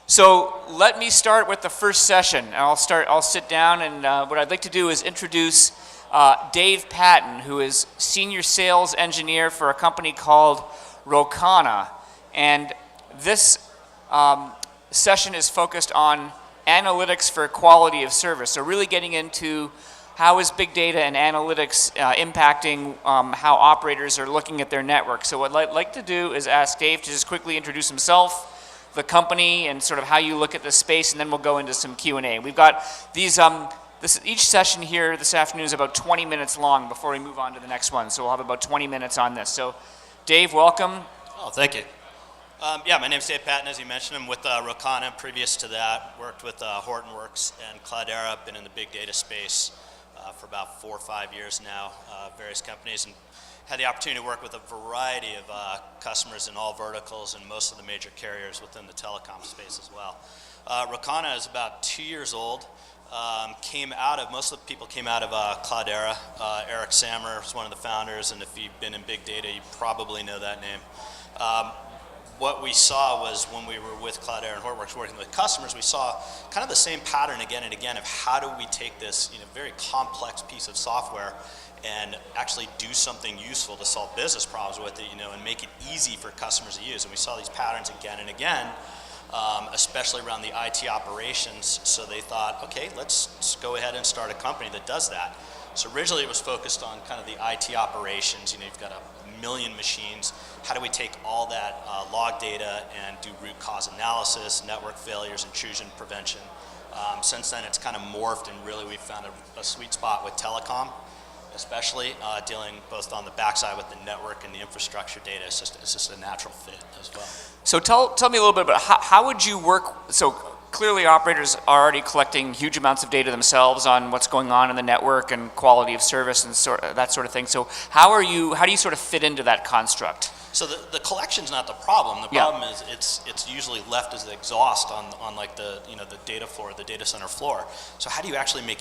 So let me start with the first session. I'll sit down, and what I'd like to do is introduce Dave Patton, who is Senior Sales Engineer for a company called Rocana. And this session is focused on analytics for quality of service. So really getting into how is big data and analytics impacting how operators are looking at their network. So what I'd like to do is ask Dave to just quickly introduce himself, the company, and sort of how you look at this space, and then we'll go into some Q&A. We've got these, each session here this afternoon is about 20 minutes long before we move on to the next one. So we'll have about 20 minutes on this. So Dave, welcome. Oh, thank you. Yeah, my name's Dave Patton, as you mentioned. I'm with Rocana. Previous to that, worked with Hortonworks and Cloudera. Been in the big data space for about 4 or 5 years now, various companies, and had the opportunity to work with a variety of customers in all verticals and most of the major carriers within the telecom space as well. Rocana is about 2 years old. Most of the people came out of Cloudera. Eric Sammer was one of the founders, and if you've been in big data, you probably know that name. What we saw was when we were with Cloudera and Hortonworks working with customers, we saw kind of the same pattern again and again of how do we take this very complex piece of software and actually do something useful to solve business problems with it, and make it easy for customers to use. And we saw these patterns again and again, especially around the IT operations. So they thought, okay, let's go ahead and start a company that does that. So originally it was focused on kind of the IT operations. You've got 1 million machines. How do we take all that log data and do root cause analysis, network failures, intrusion prevention? Since then it's kind of morphed, and really we've found a sweet spot with telecom, especially dealing both on the backside with the network and the infrastructure data. It's just a natural fit as well. So tell me a little bit about how would you work. So clearly operators are already collecting huge amounts of data themselves on what's going on in the network and quality of service and that sort of thing. So how do you sort of fit into that construct? So the collection's not the problem. The problem is it's usually left as the exhaust on like the data floor, the data center floor. So how do you actually make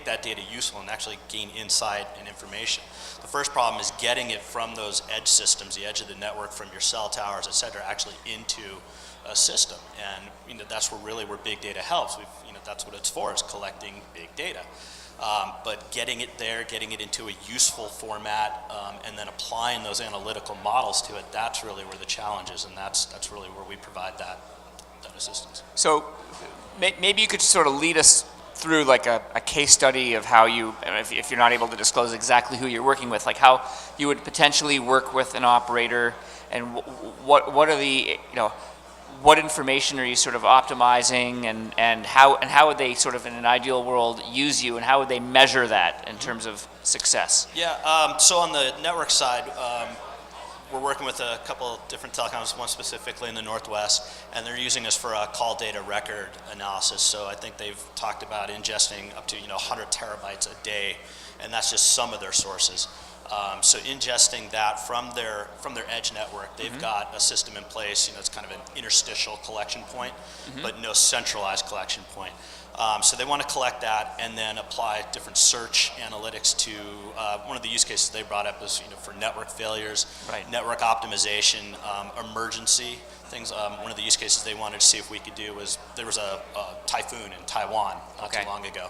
that data useful and actually gain insight and information? The first problem is getting it from those edge systems, the edge of the network, from your cell towers, et cetera, actually into a system. And that's where big data helps. That's what it's for, is collecting big data. But getting it there, getting it into a useful format, and then applying those analytical models to it, that's really where the challenge is, and that's really where we provide that assistance. So maybe you could sort of lead us through like a case study of how you, if you're not able to disclose exactly who you're working with, like how you would potentially work with an operator, and what are the, what information are you sort of optimizing, and how would they sort of in an ideal world use you, and how would they measure that in terms of success? Yeah, so on the network side, we're working with a couple of different telecoms, one specifically in the Northwest, and they're using us for a call data record analysis. So I think they've talked about ingesting up to 100 terabytes a day, and that's just some of their sources. So ingesting that from their edge network, they've got a system in place. It's kind of an interstitial collection point, but no centralized collection point. So they want to collect that and then apply different search analytics to one of the use cases they brought up is for network failures, network optimization, emergency things. One of the use cases they wanted to see if we could do was there was a typhoon in Taiwan not too long ago.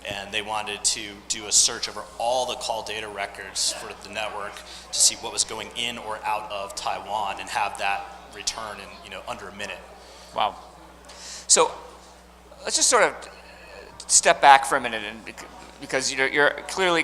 And they wanted to do a search over all the call data records for the network to see what was going in or out of Taiwan and have that return in under a minute. Wow. So let's just sort of step back for a minute, and because you're clearly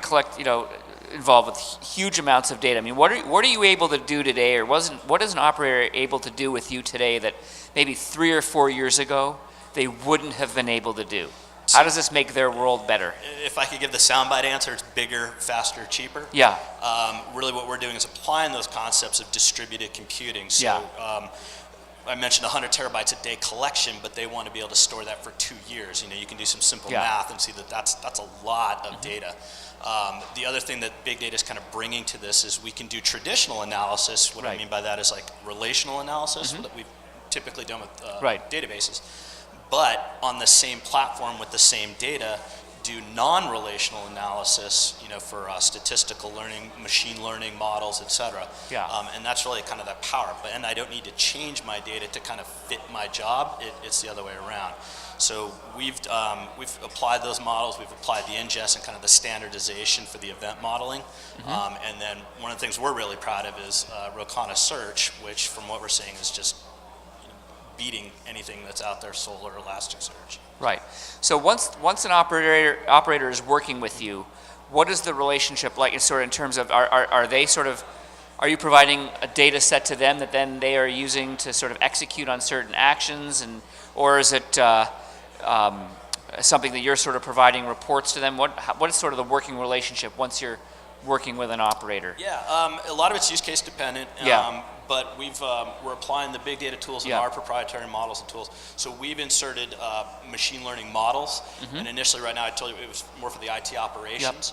involved with huge amounts of data. I mean, what are you able to do today, or what is an operator able to do with you today that maybe 3 or 4 years ago they wouldn't have been able to do? How does this make their world better? If I could give the soundbite answer, it's bigger, faster, cheaper. Yeah. Really what we're doing is applying those concepts of distributed computing. So I mentioned 100 terabytes a day collection, but they want to be able to store that for 2 years. You can do some simple math and see that that's a lot of data. The other thing that big data is kind of bringing to this is we can do traditional analysis. What I mean by that is like relational analysis that we've typically done with databases. But on the same platform with the same data, do non-relational analysis, for statistical learning, machine learning models, et cetera. Yeah. And that's really kind of that power. And I don't need to change my data to kind of fit my job. It's the other way around. So we've applied those models. We've applied the ingest and kind of the standardization for the event modeling. And then one of the things we're really proud of is Rocana Search, which from what we're seeing is just beating anything that's out there, Solar or Elasticsearch. Right. So once an operator is working with you, what is the relationship like? Sort of in terms of are you providing a data set to them that then they are using to sort of execute on certain actions, or is it something that you're sort of providing reports to them? What is sort of the working relationship once you're working with an operator? Yeah, a lot of it's use case dependent. But we're applying the big data tools in our proprietary models and tools. So we've inserted machine learning models, and initially right now I told you it was more for the IT operations,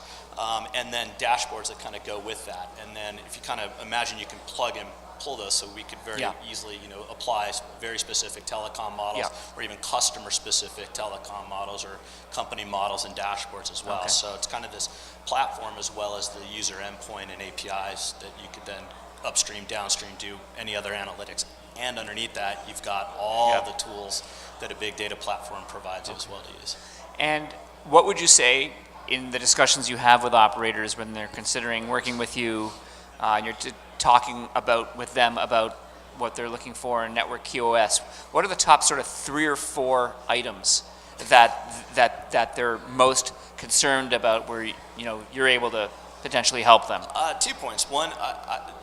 and then dashboards that kind of go with that. And then if you kind of imagine you can plug and pull those, so we could very easily apply very specific telecom models or even customer specific telecom models or company models and dashboards as well. So it's kind of this platform as well as the user endpoint and APIs that you could then upstream, downstream, do any other analytics. And underneath that, you've got all the tools that a big data platform provides you as well to use. And what would you say in the discussions you have with operators when they're considering working with you, and you're talking with them about what they're looking for in network QoS? What are the top sort of 3 or 4 items that they're most concerned about where you're able to potentially help them? 2 points. One,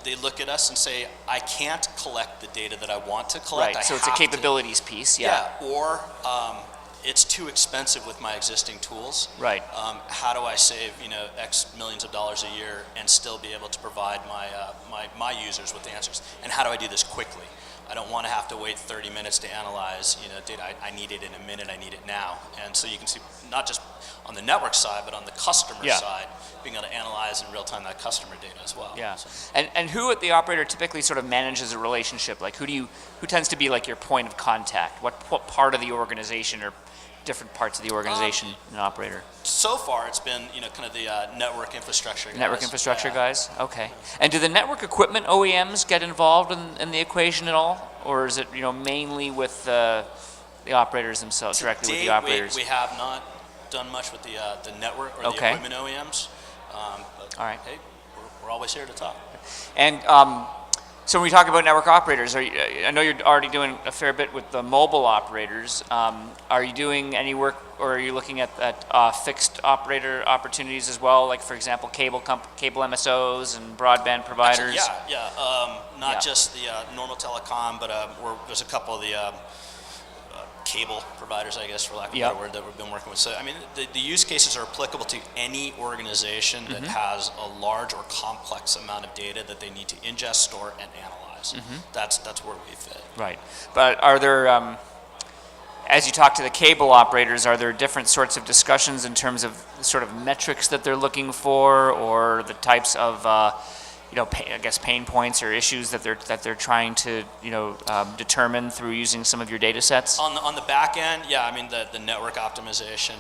they look at us and say, I can't collect the data that I want to collect. Right, so it's a capabilities piece, or it's too expensive with my existing tools. Right. How do I save X millions of dollars a year and still be able to provide my users with the answers? And how do I do this quickly? I don't want to have to wait 30 minutes to analyze data. I need it in a minute. I need it now. And so you can see not just on the network side, but on the customer side, being able to analyze in real time that customer data as well. Yeah. So. And who at the operator typically sort of manages a relationship? Like who tends to be like your point of contact? What part of the organization or different parts of the organization an operator? So far, it's been kind of the network infrastructure guys. Network infrastructure guys. Okay. And do the network equipment OEMs get involved in the equation at all, or is it mainly with the operators themselves, directly with the operators? We have not done much with the network or the equipment OEMs. But, all right. Hey, we're always here to talk. And so when we talk about network operators, I know you're already doing a fair bit with the mobile operators. Are you doing any work, or are you looking at fixed operator opportunities as well, like for example cable MSOs and broadband providers? Actually, not just the normal telecom, but there's a couple of the cable providers, I guess, for lack of a better word, that we've been working with. So, I mean, the use cases are applicable to any organization that has a large or complex amount of data that they need to ingest, store, and analyze. That's where we fit. Right. But are there, as you talk to the cable operators, are there different sorts of discussions in terms of the sort of metrics that they're looking for, or the types of I guess pain points or issues that they're trying to determine through using some of your data sets? On the back end, I mean the network optimization.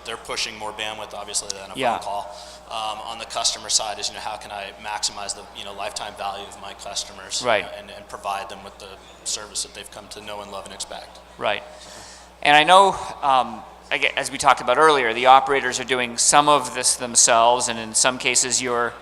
They're pushing more bandwidth obviously than a phone call. On the customer side is how can I maximize the lifetime value of my customers, right, and provide them with the service that they've come to know and love and expect. Right. And I know, as we talked about earlier, the operators are doing some of this themselves, and in some cases you're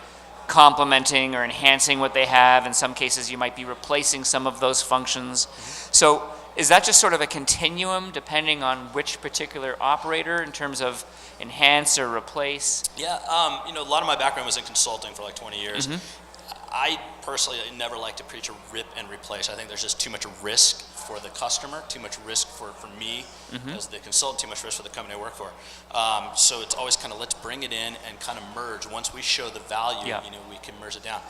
complementing or enhancing what they have. In some cases you might be replacing some of those functions. So is that just sort of a continuum depending on which particular operator in terms of enhance or replace? Yeah, a lot of my background was in consulting for like 20 years. I personally never like to preach a rip and replace. I think there's just too much risk for the customer, too much risk for me as the consultant, too much risk for the company I work for. So it's always kind of let's bring it in and kind of merge. Once we show the value, we can merge it down.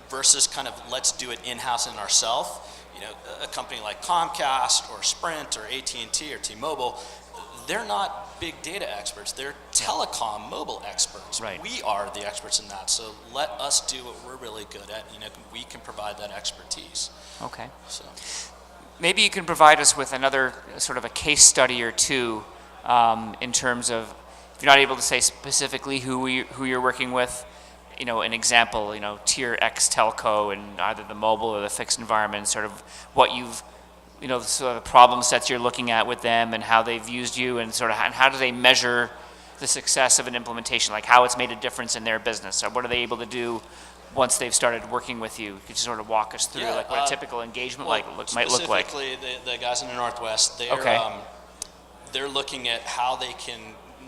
Versus kind of let's do it in-house in ourselves. A company like Comcast or Sprint or AT&T or T-Mobile, they're not big data experts. They're telecom mobile experts. Right. We are the experts in that. So let us do what we're really good at. We can provide that expertise. Okay. So maybe you can provide us with another sort of a case study or two in terms of, if you're not able to say specifically who you're working with, an example, tier X telco in either the mobile or the fixed environment, sort of what you've, sort of the problem sets you're looking at with them and how they've used you, and sort of how do they measure the success of an implementation, like how it's made a difference in their business. So what are they able to do once they've started working with you? Could you sort of walk us through like what a typical engagement might look like? Specifically, the guys in the Northwest, they're looking at how they can,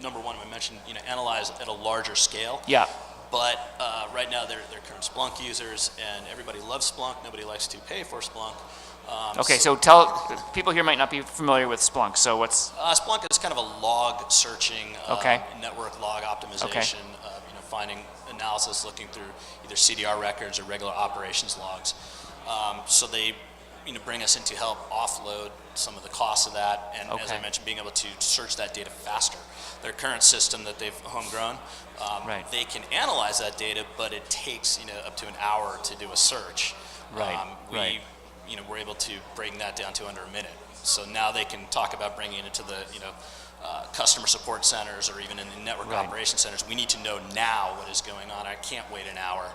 number one, I mentioned, analyze at a larger scale. Yeah. But right now, they're current Splunk users, and everybody loves Splunk. Nobody likes to pay for Splunk. So tell people here might not be familiar with Splunk. So what's Splunk is kind of a log searching, network log optimization. Finding analysis, looking through either CDR records or regular operations logs. So they, bring us in to help offload some of the costs of that, and as I mentioned, being able to search that data faster. Their current system that they've homegrown, they can analyze that data, but it takes up to an hour to do a search. We're able to bring that down to under a minute. So now they can talk about bringing it into the customer support centers or even in the network operation centers. We need to know now what is going on. I can't wait an hour.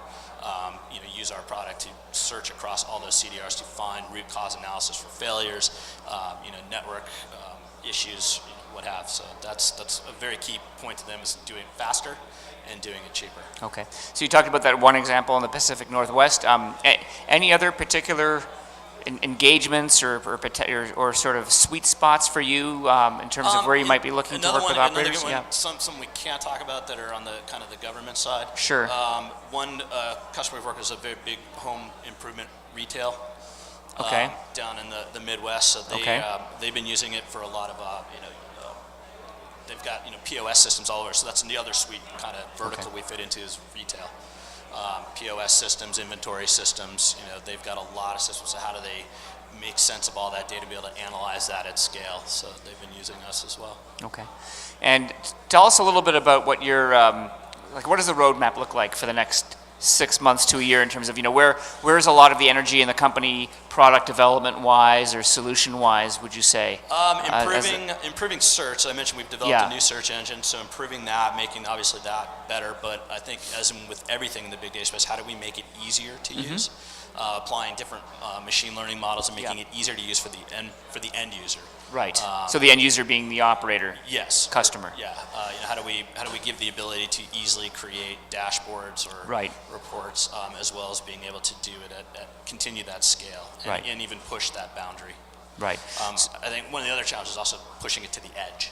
Use our product to search across all those CDRs to find root cause analysis for failures, network issues, what have. So that's a very key point to them, is doing it faster and doing it cheaper. Okay. So you talked about that one example in the Pacific Northwest. Any other particular engagements or sort of sweet spots for you in terms of where you might be looking to work with operators? Some we can't talk about that are on the kind of the government side. Sure. One customer we've worked with is a very big home improvement retail. Down in the Midwest. So they've been using it for a lot of they've got POS systems all over. So that's the other sweet kind of vertical we fit into is retail. POS systems, inventory systems, they've got a lot of systems. So how do they make sense of all that data, be able to analyze that at scale? So they've been using us as well. Okay. And tell us a little bit about what your, what does the roadmap look like for the next 6 months to a year in terms of, where's a lot of the energy in the company, product development wise or solution wise, would you say? Improving search. So I mentioned we've developed a new search engine, so improving that, making obviously that better. But I think as in with everything in the big data space, how do we make it easier to use? Applying different machine learning models and making it easier to use for the end user. Right. So the end user being the operator. Yes. Customer. Yeah. How do we give the ability to easily create dashboards or reports, as well as being able to do it at continue that scale and even push that boundary. Right. I think one of the other challenges is also pushing it to the edge.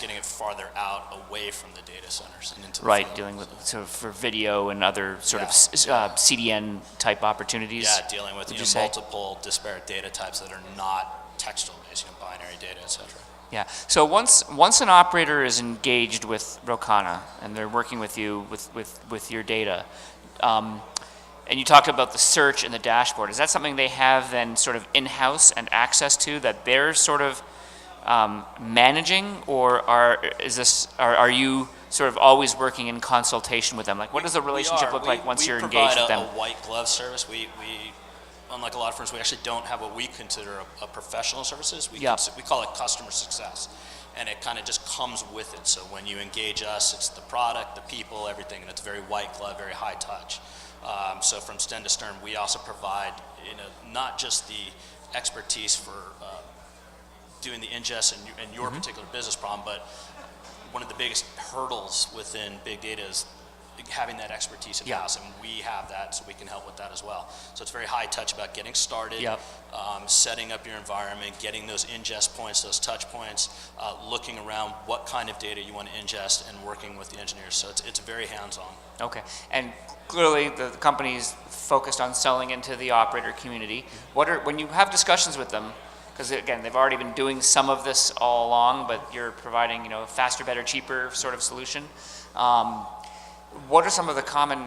Getting it farther out away from the data centers and into the field. Dealing with sort of for video and other sort of CDN type opportunities. Yeah, dealing with multiple disparate data types that are not textual based, binary data, etc. Yeah. So once an operator is engaged with Rocana and they're working with you with your data, and you talked about the search and the dashboard, is that something they have then sort of in-house and access to that they're sort of managing, or are you sort of always working in consultation with them? Like, what does the relationship look like once you're engaged with them? We provide a white glove service. We unlike a lot of firms, we actually don't have what we consider a professional services. We call it customer success, and it kind of just comes with it. So when you engage us, it's the product, the people, everything, and it's very white glove, very high touch. So from stem to stern, we also provide not just the expertise for doing the ingest and your particular business problem, but one of the biggest hurdles within big data is having that expertise in-house, and we have that, so we can help with that as well. So it's very high touch about getting started, setting up your environment, getting those ingest points, those touch points, looking around what kind of data you want to ingest, and working with the engineers. So it's very hands-on. Okay, and clearly the company's focused on selling into the operator community. When you have discussions with them, because again, they've already been doing some of this all along, but you're providing a faster, better, cheaper sort of solution. What are some of the common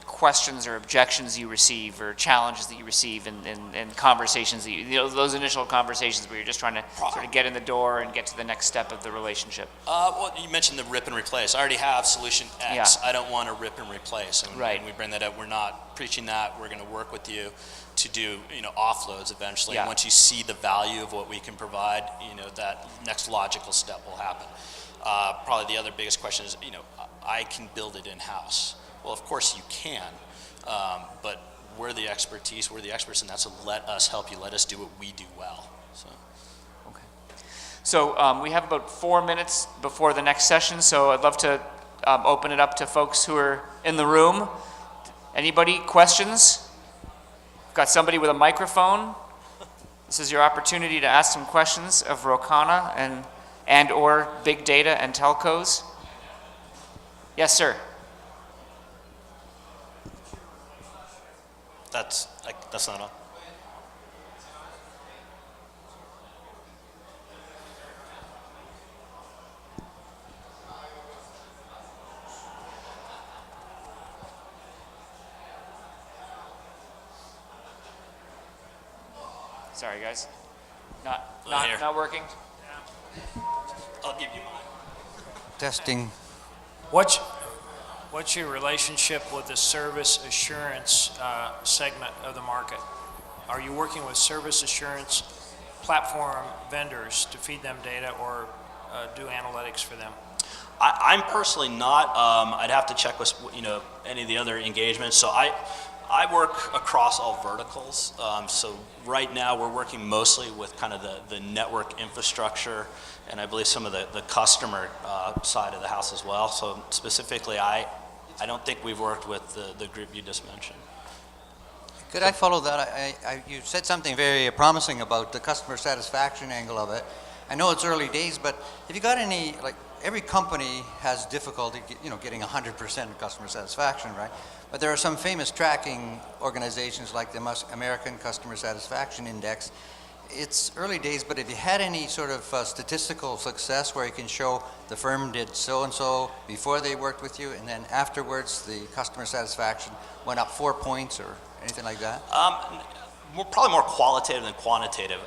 questions or objections you receive or challenges that you receive in conversations that those initial conversations where you're just trying to sort of get in the door and get to the next step of the relationship? Well, you mentioned the rip and replace. I already have solution X. Yeah. I don't want to rip and replace. And, Right. and we bring that up. We're not preaching that. We're going to work with you to do offloads eventually. Yeah. And once you see the value of what we can provide, that next logical step will happen. Probably the other biggest question is, I can build it in-house. Well, of course you can, but we're the expertise, we're the experts in that, so let us help you, let us do what we do well. Okay. So we have about 4 minutes before the next session, so I'd love to open it up to folks who are in the room. Anybody, questions? Got somebody with a microphone? This is your opportunity to ask some questions of Rocana and or big data and telcos. Yes, sir. That's not all. Sorry, guys. Not working. I'll give you mine. Testing. What's your relationship with the service assurance segment of the market? Are you working with service assurance platform vendors to feed them data or do analytics for them? I'm personally not. I'd have to check with any of the other engagements. So I work across all verticals. So right now we're working mostly with kind of the network infrastructure, and I believe some of the customer side of the house as well. So specifically, I don't think we've worked with the group you just mentioned. Could I follow that? You said something very promising about the customer satisfaction angle of it. I know it's early days, but have you got any, every company has difficulty, getting 100% customer satisfaction, right? But there are some famous tracking organizations like the American Customer Satisfaction Index. It's early days, but have you had any sort of statistical success where you can show the firm did so-and-so before they worked with you, and then afterwards the customer satisfaction went up 4 points or anything like that? Probably more qualitative than quantitative.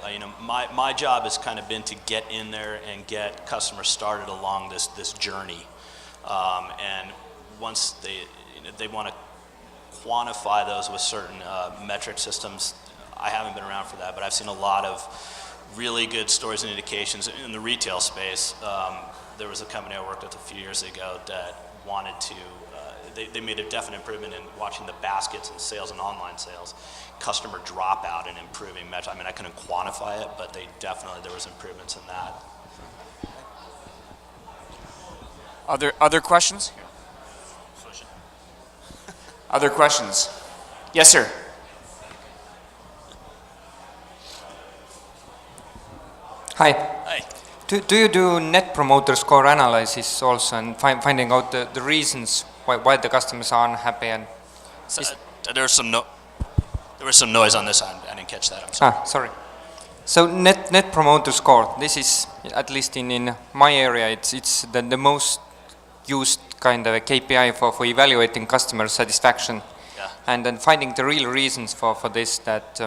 My job has kind of been to get in there and get customers started along this journey, and once they want to quantify those with certain metric systems. I haven't been around for that, but I've seen a lot of really good stories and indications in the retail space. There was a company I worked with a few years ago that wanted to, they made a definite improvement in watching the baskets and sales and online sales, customer dropout and improving metrics. I mean, I couldn't quantify it, but there was improvements in that. Other questions? Other questions? Yes, sir. Hi. Hi. Do you do net promoter score analysis also and finding out the reasons why the customers are unhappy? And There was some noise on this end. I didn't catch that. I'm sorry. sorry. So net promoter score. This is, at least in my area, it's the most used kind of a KPI for evaluating customer satisfaction. Yeah. And then finding the real reasons for this, that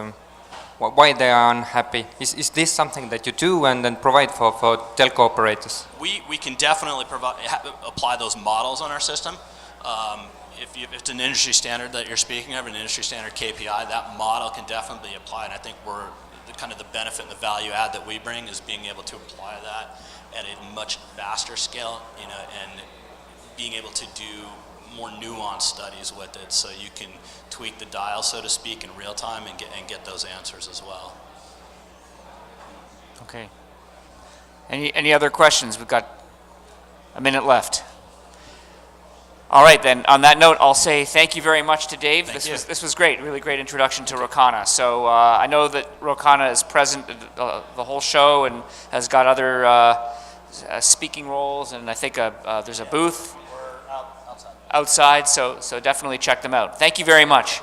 why they are unhappy. Is this something that you do and then provide for telco operators? We can definitely apply those models on our system. If it's an industry standard that you're speaking of, an industry standard KPI, that model can definitely be applied. And I think the benefit and the value add that we bring is being able to apply that at a much faster scale, and being able to do more nuanced studies with it, so you can tweak the dial, so to speak, in real time and get those answers as well. Okay. Any other questions? We've got a minute left. All right, then. On that note, I'll say thank you very much to Dave. This was great. Really great introduction to Rocana. So I know that Rocana is present the whole show and has got other speaking roles, and I think there's a booth outside. So definitely check them out. Thank you very much.